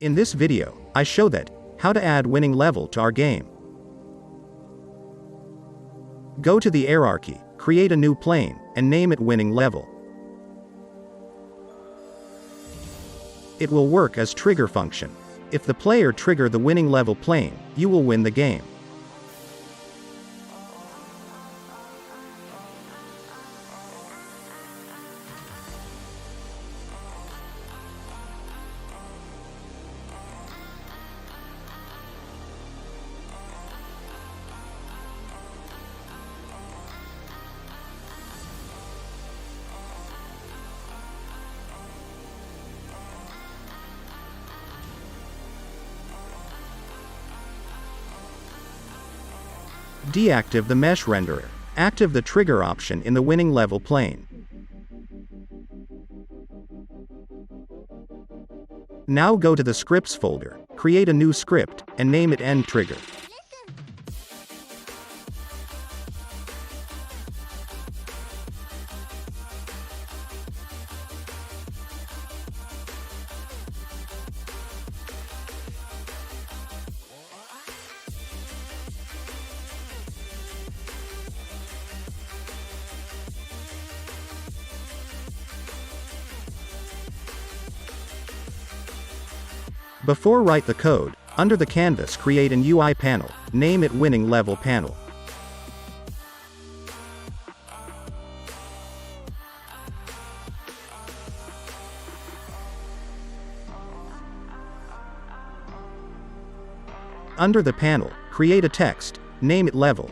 In this video, I show that how to add winning level to our game. Go to the hierarchy, create a new plane, and name it winning level. It will work as trigger function. If the player trigger the winning level plane, you will win the game. Deactive the mesh renderer. Active the trigger option in the winning level plane. Now go to the scripts folder, create a new script, and name it end trigger. Before write the code, under the canvas create an UI panel, name it winning level panel. Under the panel, create a text, name it level.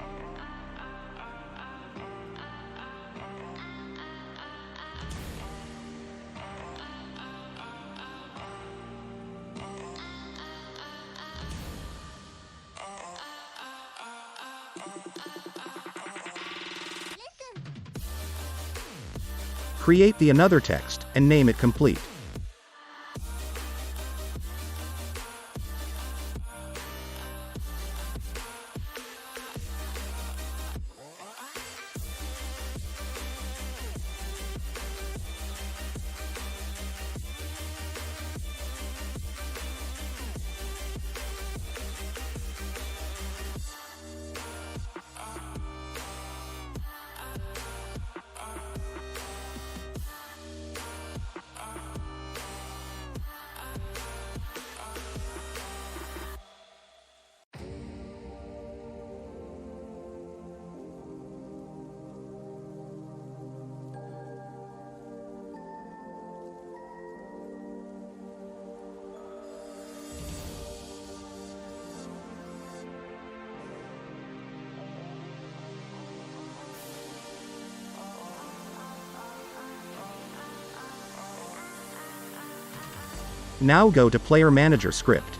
Create the another text, and name it complete. Now go to Player Manager script.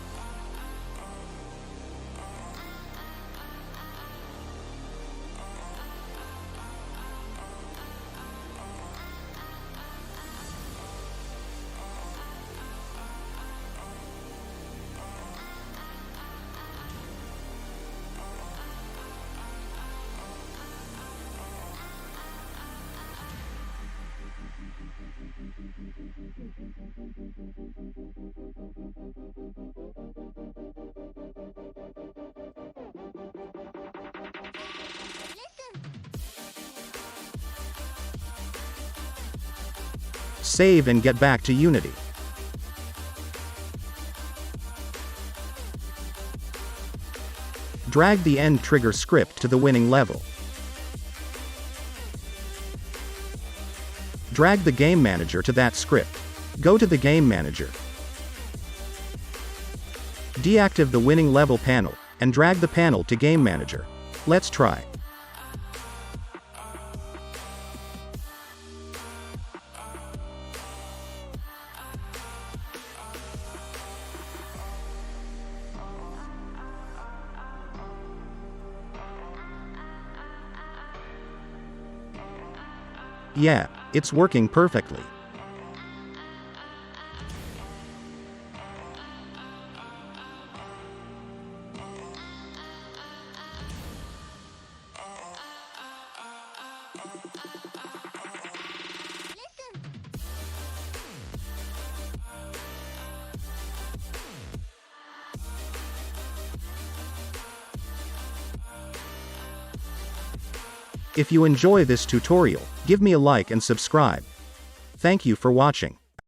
Save and get back to Unity. Drag the end trigger script to the winning level. Drag the game manager to that script. Go to the game manager. Deactive the winning level panel, and drag the panel to game manager. Let's try. Yeah, it's working perfectly. If you enjoy this tutorial, give me a like and subscribe. Thank you for watching.